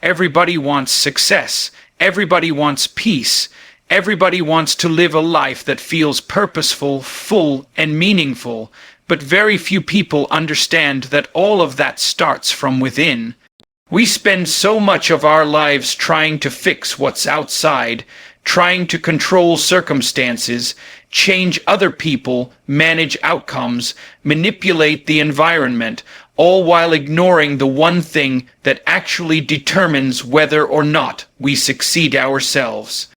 Everybody wants success. Everybody wants peace. Everybody wants to live a life that feels purposeful, full, and meaningful. But very few people understand that all of that starts from within. We spend so much of our lives trying to fix what's outside, trying to control circumstances, change other people, manage outcomes, manipulate the environment, all while ignoring the one thing that actually determines whether or not we succeed ourselves.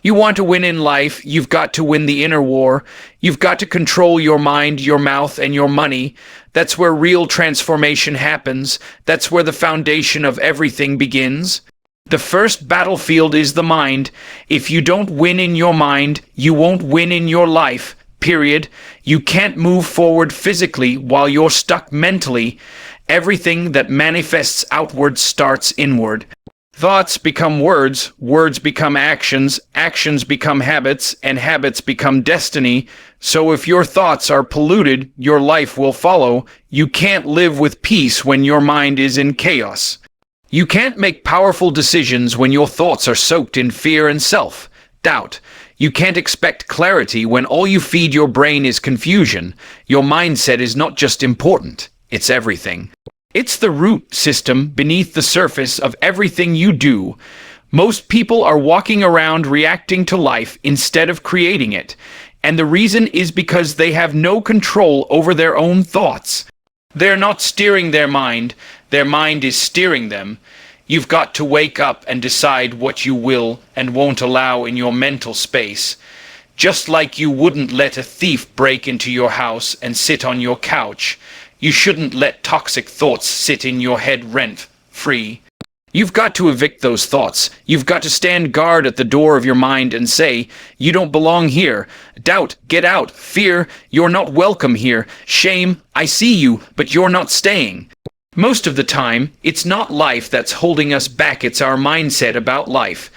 You want to win in life, you've got to win the inner war. You've got to control your mind, your mouth, and your money. That's where real transformation happens. That's where the foundation of everything begins. The first battlefield is the mind. If you don't win in your mind, you won't win in your life, period. You can't move forward physically while you're stuck mentally. Everything that manifests outward starts inward. Thoughts become words, words become actions, actions become habits, and habits become destiny. So if your thoughts are polluted, your life will follow. You can't live with peace when your mind is in chaos. You can't make powerful decisions when your thoughts are soaked in fear and self-doubt. You can't expect clarity when all you feed your brain is confusion. Your mindset is not just important, it's everything. It's the root system beneath the surface of everything you do. Most people are walking around reacting to life instead of creating it. And the reason is because they have no control over their own thoughts. They're not steering their mind is steering them. You've got to wake up and decide what you will and won't allow in your mental space. Just like you wouldn't let a thief break into your house and sit on your couch. You shouldn't let toxic thoughts sit in your head rent-free. You've got to evict those thoughts. You've got to stand guard at the door of your mind and say, you don't belong here. Doubt, get out. Fear, you're not welcome here. Shame, I see you, but you're not staying. Most of the time, it's not life that's holding us back, it's our mindset about life.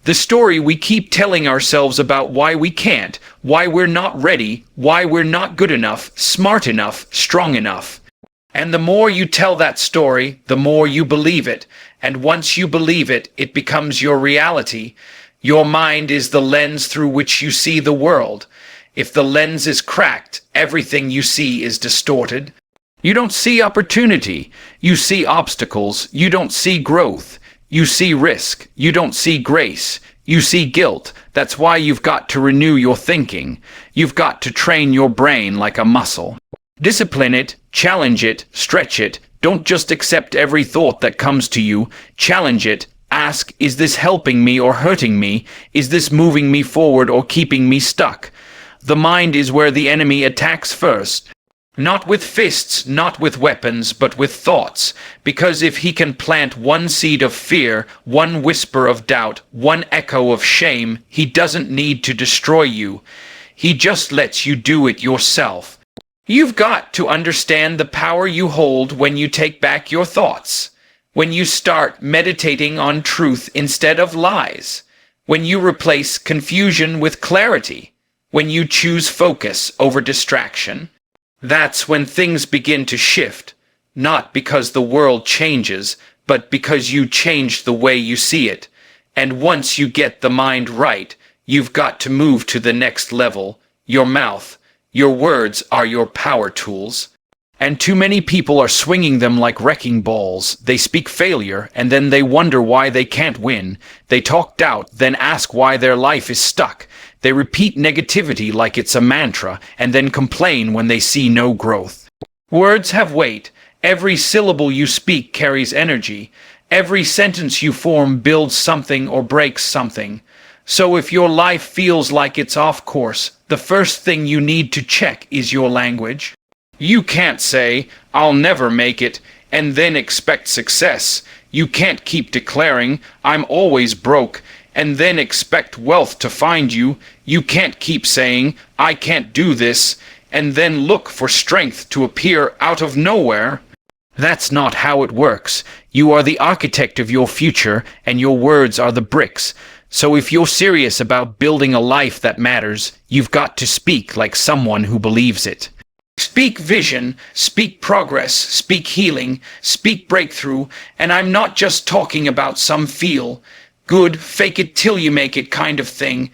The story we keep telling ourselves about why we can't, why we're not ready, why we're not good enough, smart enough, strong enough. And the more you tell that story, the more you believe it. And once you believe it, it becomes your reality. Your mind is the lens through which you see the world. If the lens is cracked, everything you see is distorted. You don't see opportunity. You see obstacles. You don't see growth. You see risk. You don't see grace. You see guilt. That's why you've got to renew your thinking. You've got to train your brain like a muscle. Discipline it, challenge it, stretch it. Don't just accept every thought that comes to you. Challenge it. Ask, is this helping me or hurting me? Is this moving me forward or keeping me stuck? The mind is where the enemy attacks first. Not with fists, not with weapons, but with thoughts. Because if he can plant one seed of fear, one whisper of doubt, one echo of shame, he doesn't need to destroy you. He just lets you do it yourself. You've got to understand the power you hold when you take back your thoughts. When you start meditating on truth instead of lies. When you replace confusion with clarity. When you choose focus over distraction. That's when things begin to shift, not because the world changes, but because you change the way you see it. And once you get the mind right, you've got to move to the next level. Your mouth, your words are your power tools. And too many people are swinging them like wrecking balls. They speak failure, and then they wonder why they can't win. They talk doubt, then ask why their life is stuck. They repeat negativity like it's a mantra, and then complain when they see no growth. Words have weight. Every syllable you speak carries energy. Every sentence you form builds something or breaks something. So if your life feels like it's off course, the first thing you need to check is your language. You can't say, I'll never make it, and then expect success. You can't keep declaring, I'm always broke, and then expect wealth to find you. You can't keep saying, I can't do this, and then look for strength to appear out of nowhere. That's not how it works. You are the architect of your future, and your words are the bricks. So if you're serious about building a life that matters, you've got to speak like someone who believes it. Speak vision, speak progress, speak healing, speak breakthrough, and I'm not just talking about some feel good, fake it till you make it kind of thing.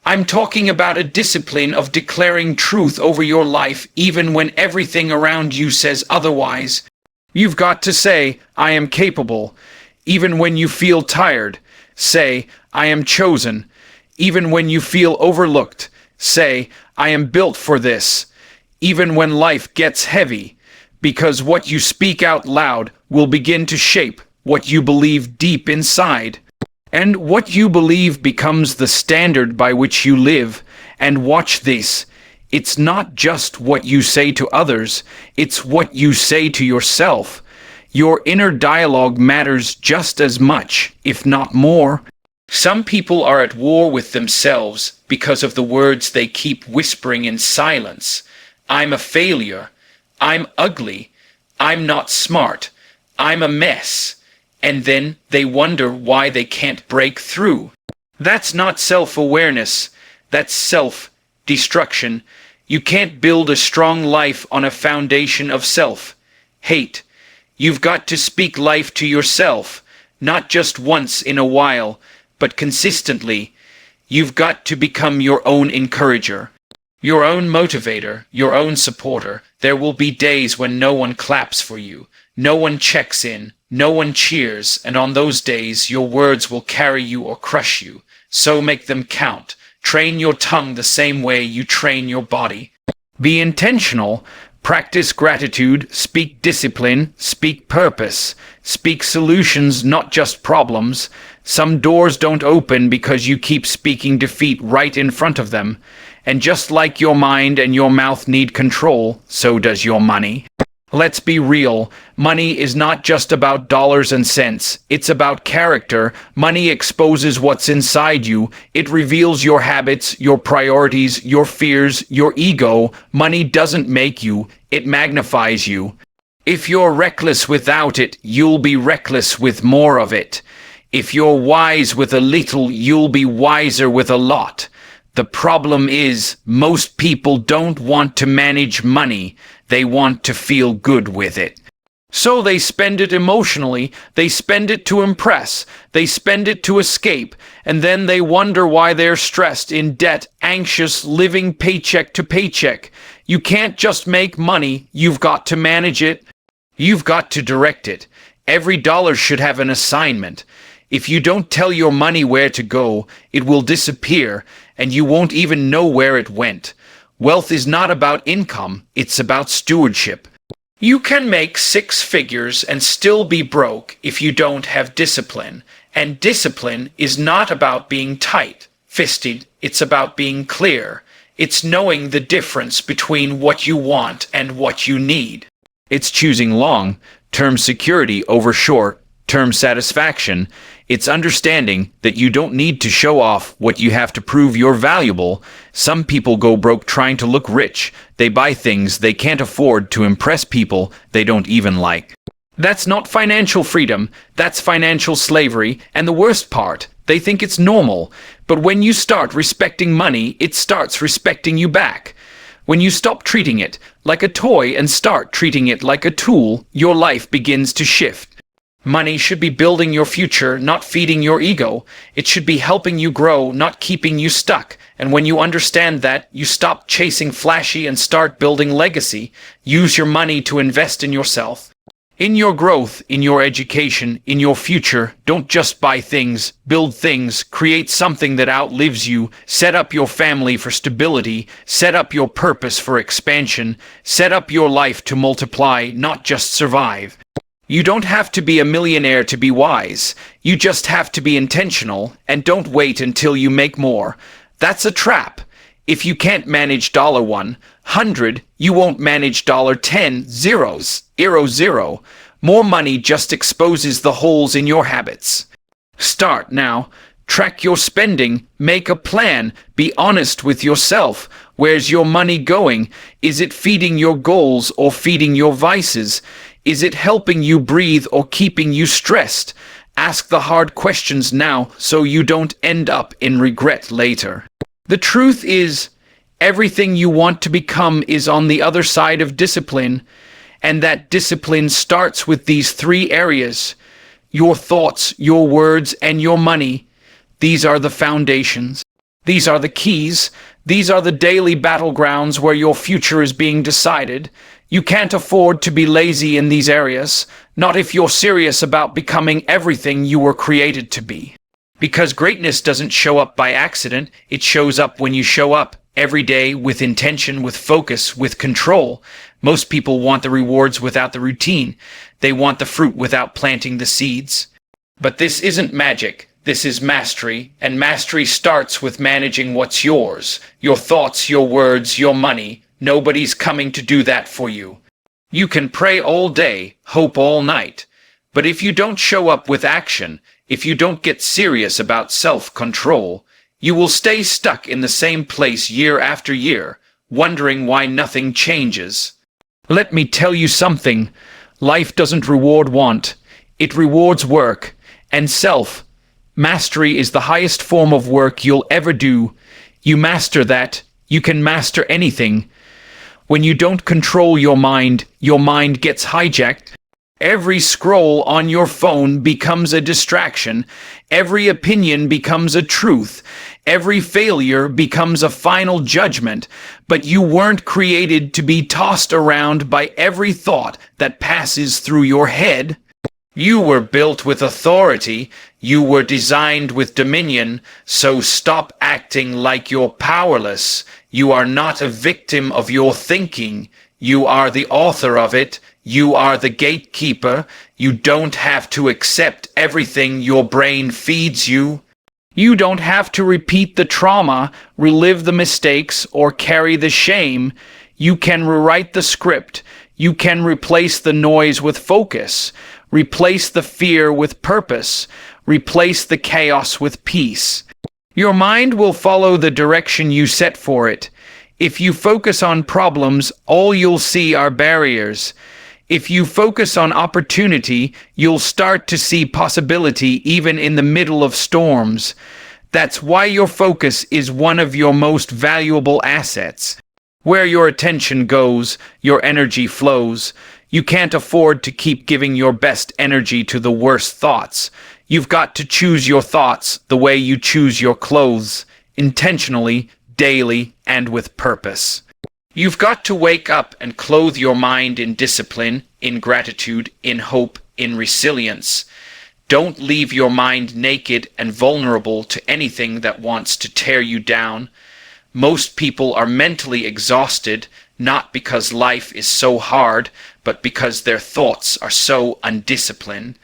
I'm talking about a discipline of declaring truth over your life even when everything around you says otherwise. You've got to say, I am capable. Even when you feel tired, say, I am chosen. Even when you feel overlooked, say, I am built for this. Even when life gets heavy, because what you speak out loud will begin to shape what you believe deep inside. And what you believe becomes the standard by which you live. And watch this. It's not just what you say to others, it's what you say to yourself. Your inner dialogue matters just as much, if not more. Some people are at war with themselves because of the words they keep whispering in silence. I'm a failure. I'm ugly. I'm not smart. I'm a mess. And then they wonder why they can't break through. That's not self-awareness. That's self-destruction. You can't build a strong life on a foundation of self-hate. You've got to speak life to yourself, not just once in a while, but consistently. You've got to become your own encourager. Your own motivator, your own supporter. There will be days when no one claps for you, no one checks in, no one cheers, and on those days your words will carry you or crush you. So make them count. Train your tongue the same way you train your body. Be intentional. Practice gratitude. Speak discipline. Speak purpose. Speak solutions, not just problems. Some doors don't open because you keep speaking defeat right in front of them. And just like your mind and your mouth need control, so does your money. Let's be real. Money is not just about dollars and cents. It's about character. Money exposes what's inside you. It reveals your habits, your priorities, your fears, your ego. Money doesn't make you. It magnifies you. If you're reckless without it, you'll be reckless with more of it. If you're wise with a little, you'll be wiser with a lot. The problem is, most people don't want to manage money. They want to feel good with it. So they spend it emotionally, they spend it to impress, they spend it to escape, and then they wonder why they're stressed, in debt, anxious, living paycheck to paycheck. You can't just make money, you've got to manage it. You've got to direct it. Every dollar should have an assignment. If you don't tell your money where to go, it will disappear, and you won't even know where it went. Wealth is not about income, it's about stewardship. You can make 6 figures and still be broke if you don't have discipline. And discipline is not about being tight-fisted, it's about being clear. It's knowing the difference between what you want and what you need. It's choosing long-term security over short-term satisfaction. It's understanding that you don't need to show off what you have to prove you're valuable. Some people go broke trying to look rich. They buy things they can't afford to impress people they don't even like. That's not financial freedom. That's financial slavery. And the worst part, they think it's normal. But when you start respecting money, it starts respecting you back. When you stop treating it like a toy and start treating it like a tool, your life begins to shift. Money should be building your future, not feeding your ego. It should be helping you grow, not keeping you stuck. And when you understand that, you stop chasing flashy and start building legacy. Use your money to invest in yourself. In your growth, in your education, in your future. Don't just buy things, build things, create something that outlives you, set up your family for stability, set up your purpose for expansion, set up your life to multiply, not just survive. You don't have to be a millionaire to be wise. You just have to be intentional, and don't wait until you make more. That's a trap. If you can't manage $100, you won't manage $10, zero. More money just exposes the holes in your habits. Start now. Track your spending. Make a plan. Be honest with yourself. Where's your money going? Is it feeding your goals or feeding your vices? Is it helping you breathe or keeping you stressed? Ask the hard questions now so you don't end up in regret later. The truth is, Everything you want to become is on the other side of discipline, and that discipline starts with these three areas: your thoughts, your words, and your money. These are the foundations. These are the keys. These are the daily battlegrounds where your future is being decided. You can't afford to be lazy in these areas, not if you're serious about becoming everything you were created to be. Because greatness doesn't show up by accident, it shows up when you show up every day with intention, with focus, with control. Most people want the rewards without the routine. They want the fruit without planting the seeds. But this isn't magic. This is mastery, and mastery starts with managing what's yours. Your thoughts, your words, your money. Nobody's coming to do that for you. You can pray all day, hope all night. But if you don't show up with action, if you don't get serious about self-control, you will stay stuck in the same place year after year, wondering why nothing changes. Let me tell you something. Life doesn't reward want. It rewards work and self. Mastery is the highest form of work you'll ever do. You master that, you can master anything. When you don't control your mind gets hijacked. Every scroll on your phone becomes a distraction. Every opinion becomes a truth. Every failure becomes a final judgment. But you weren't created to be tossed around by every thought that passes through your head. You were built with authority. You were designed with dominion. So stop acting like you're powerless. You are not a victim of your thinking. You are the author of it. You are the gatekeeper. You don't have to accept everything your brain feeds you. You don't have to repeat the trauma, relive the mistakes, or carry the shame. You can rewrite the script. You can replace the noise with focus. Replace the fear with purpose. Replace the chaos with peace. Your mind will follow the direction you set for it. If you focus on problems, all you'll see are barriers. If you focus on opportunity, you'll start to see possibility even in the middle of storms. That's why your focus is one of your most valuable assets. Where your attention goes, your energy flows. You can't afford to keep giving your best energy to the worst thoughts. You've got to choose your thoughts the way you choose your clothes, intentionally, daily, and with purpose. You've got to wake up and clothe your mind in discipline, in gratitude, in hope, in resilience. Don't leave your mind naked and vulnerable to anything that wants to tear you down. Most people are mentally exhausted, not because life is so hard, but because their thoughts are so undisciplined.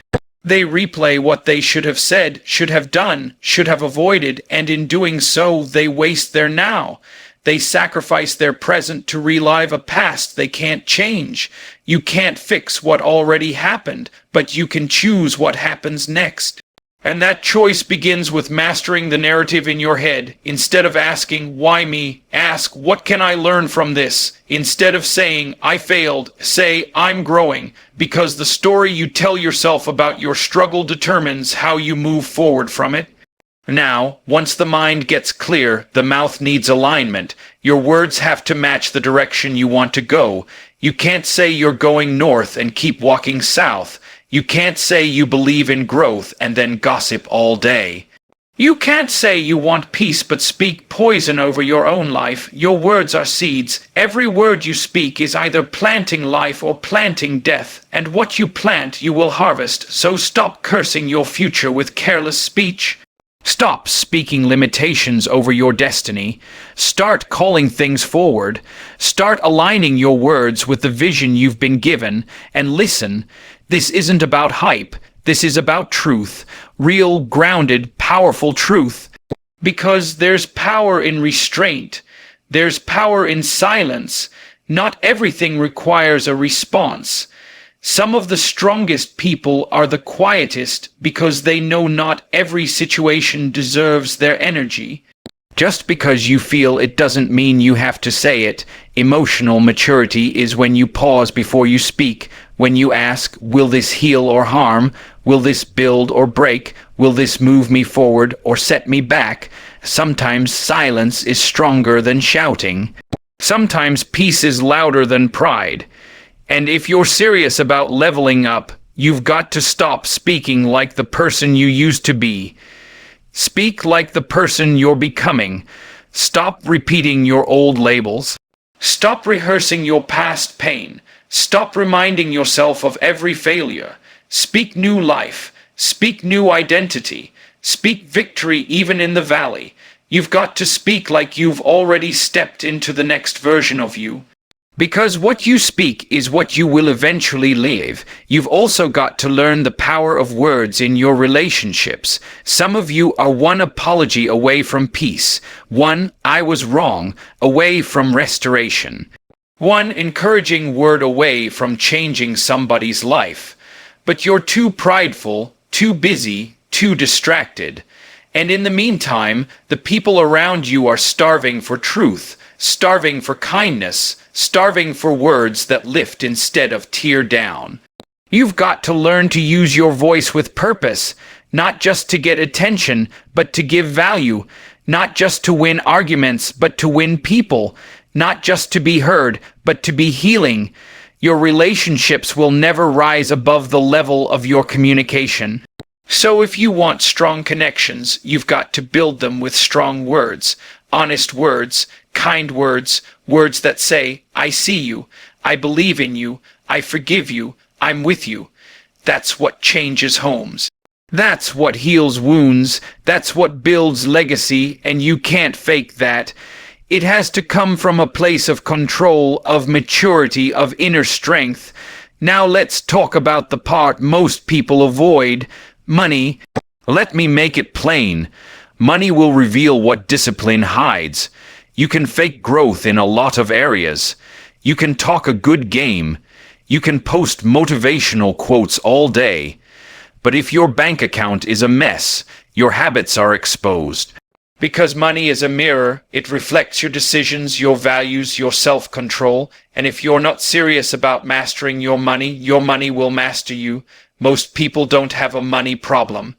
They replay what they should have said, should have done, should have avoided, and in doing so, they waste their now. They sacrifice their present to relive a past they can't change. You can't fix what already happened, but you can choose what happens next. And that choice begins with mastering the narrative in your head. Instead of asking, why me? Ask, what can I learn from this? Instead of saying, I failed, say, I'm growing. Because the story you tell yourself about your struggle determines how you move forward from it. Now, once the mind gets clear, the mouth needs alignment. Your words have to match the direction you want to go. You can't say you're going north and keep walking south. You can't say you believe in growth and then gossip all day. You can't say you want peace but speak poison over your own life. Your words are seeds. Every word you speak is either planting life or planting death. And what you plant you will harvest. So stop cursing your future with careless speech. Stop speaking limitations over your destiny. Start calling things forward. Start aligning your words with the vision you've been given. And listen, this isn't about hype. This is about truth. Real, grounded, powerful truth. Because there's power in restraint. There's power in silence. Not everything requires a response. Some of the strongest people are the quietest because they know not every situation deserves their energy. Just because you feel it doesn't mean you have to say it. Emotional maturity is when you pause before you speak, when you ask, will this heal or harm? Will this build or break? Will this move me forward or set me back? Sometimes silence is stronger than shouting. Sometimes peace is louder than pride. And if you're serious about leveling up, you've got to stop speaking like the person you used to be. Speak like the person you're becoming. Stop repeating your old labels. Stop rehearsing your past pain. Stop reminding yourself of every failure. Speak new life. Speak new identity. Speak victory even in the valley. You've got to speak like you've already stepped into the next version of you. Because what you speak is what you will eventually live. You've also got to learn the power of words in your relationships. Some of you are one apology away from peace, one "I was wrong" away from restoration, one encouraging word away from changing somebody's life. But you're too prideful, too busy, too distracted. And in the meantime, the people around you are starving for truth, starving for kindness, starving for words that lift instead of tear down. You've got to learn to use your voice with purpose, not just to get attention, but to give value, not just to win arguments, but to win people, not just to be heard, but to be healing. Your relationships will never rise above the level of your communication. So if you want strong connections, you've got to build them with strong words, honest words, kind words, words that say, "I see you, I believe in you, I forgive you, I'm with you." That's what changes homes. That's what heals wounds. That's what builds legacy, and you can't fake that. It has to come from a place of control, of maturity, of inner strength. Now let's talk about the part most people avoid. Money. Let me make it plain. Money will reveal what discipline hides. You can fake growth in a lot of areas. You can talk a good game. You can post motivational quotes all day. But if your bank account is a mess, your habits are exposed. Because money is a mirror, it reflects your decisions, your values, your self-control. And if you're not serious about mastering your money will master you. Most people don't have a money problem.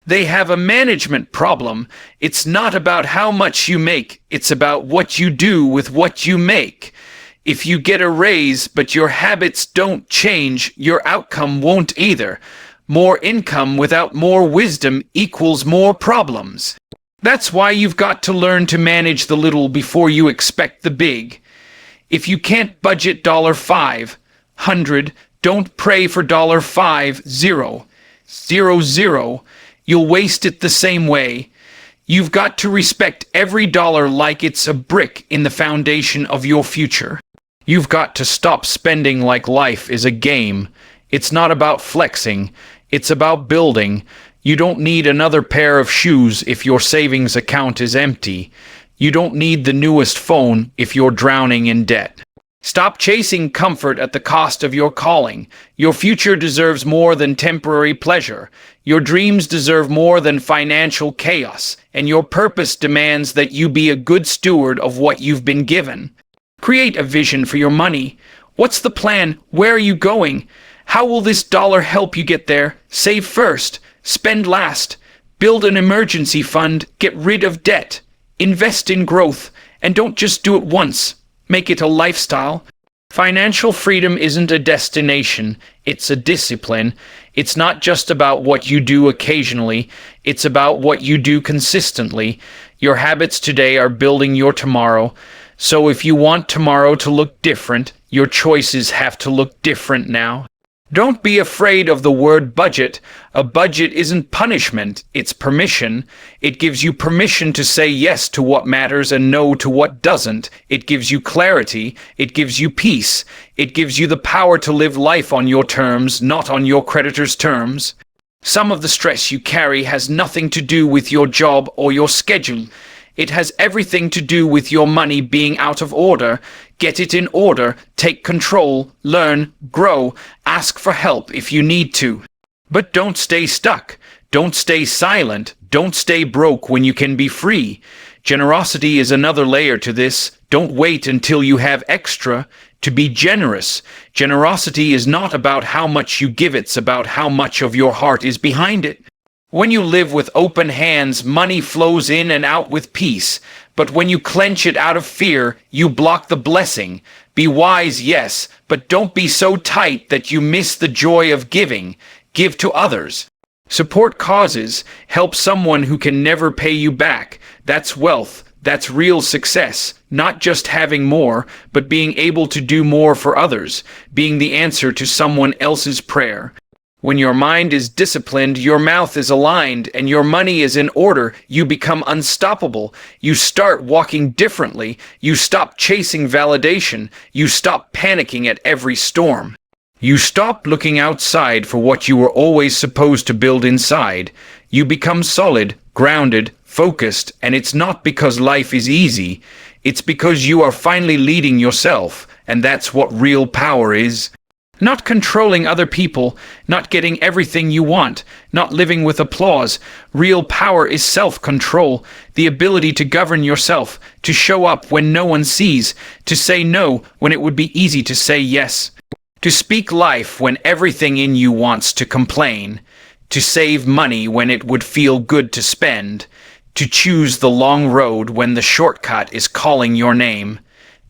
They have a management problem. It's not about how much you make. It's about what you do with what you make. If you get a raise, but your habits don't change, your outcome won't either. More income without more wisdom equals more problems. That's why you've got to learn to manage the little before you expect the big. If you can't budget $500, don't pray for $500. You'll waste it the same way. You've got to respect every dollar like it's a brick in the foundation of your future. You've got to stop spending like life is a game. It's not about flexing. It's about building. You don't need another pair of shoes if your savings account is empty. You don't need the newest phone if you're drowning in debt. Stop chasing comfort at the cost of your calling. Your future deserves more than temporary pleasure. Your dreams deserve more than financial chaos, and your purpose demands that you be a good steward of what you've been given. Create a vision for your money. What's the plan? Where are you going? How will this dollar help you get there? Save first. Spend last. Build an emergency fund. Get rid of debt. Invest in growth. And don't just do it once. Make it a lifestyle. Financial freedom isn't a destination, it's a discipline. It's not just about what you do occasionally, it's about what you do consistently. Your habits today are building your tomorrow. So if you want tomorrow to look different, your choices have to look different now. Don't be afraid of the word budget. A budget isn't punishment, it's permission. It gives you permission to say yes to what matters and no to what doesn't. It gives you clarity. It gives you peace. It gives you the power to live life on your terms, not on your creditor's terms. Some of the stress you carry has nothing to do with your job or your schedule. It has everything to do with your money being out of order. Get it in order, take control, learn, grow, ask for help if you need to. But don't stay stuck. Don't stay silent. Don't stay broke when you can be free. Generosity is another layer to this. Don't wait until you have extra to be generous. Generosity is not about how much you give, it's about how much of your heart is behind it. When you live with open hands, money flows in and out with peace. But when you clench it out of fear, you block the blessing. Be wise, yes, but don't be so tight that you miss the joy of giving. Give to others. Support causes. Help someone who can never pay you back. That's wealth. That's real success. Not just having more, but being able to do more for others. Being the answer to someone else's prayer. When your mind is disciplined, your mouth is aligned, and your money is in order, you become unstoppable. You start walking differently. You stop chasing validation. You stop panicking at every storm. You stop looking outside for what you were always supposed to build inside. You become solid, grounded, focused, and it's not because life is easy. It's because you are finally leading yourself, and that's what real power is. Not controlling other people, not getting everything you want, not living with applause. Real power is self-control, the ability to govern yourself, to show up when no one sees, to say no when it would be easy to say yes, to speak life when everything in you wants to complain, to save money when it would feel good to spend, to choose the long road when the shortcut is calling your name.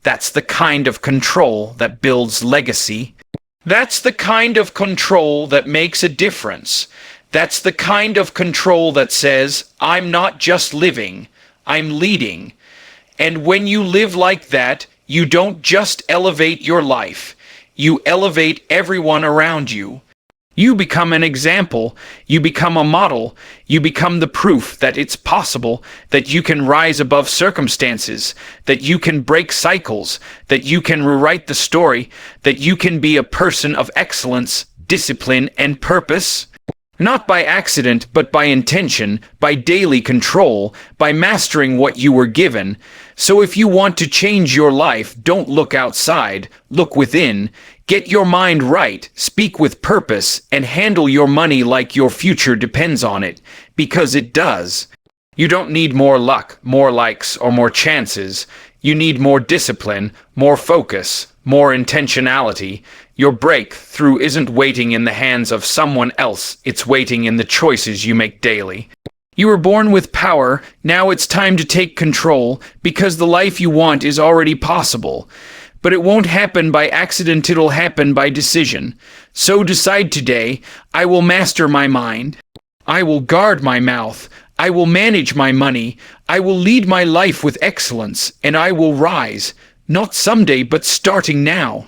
That's the kind of control that builds legacy. That's the kind of control that makes a difference. That's the kind of control that says, I'm not just living, I'm leading. And when you live like that, you don't just elevate your life, you elevate everyone around you. You become an example, you become a model, you become the proof that it's possible, that you can rise above circumstances, that you can break cycles, that you can rewrite the story, that you can be a person of excellence, discipline, and purpose. Not by accident, but by intention, by daily control, by mastering what you were given. So if you want to change your life, don't look outside, look within. Get your mind right, speak with purpose, and handle your money like your future depends on it, because it does. You don't need more luck, more likes, or more chances. You need more discipline, more focus, more intentionality. Your breakthrough isn't waiting in the hands of someone else, it's waiting in the choices you make daily. You were born with power, now it's time to take control, because the life you want is already possible. But it won't happen by accident, it'll happen by decision. So decide today, I will master my mind. I will guard my mouth. I will manage my money. I will lead my life with excellence, and I will rise. Not someday, but starting now.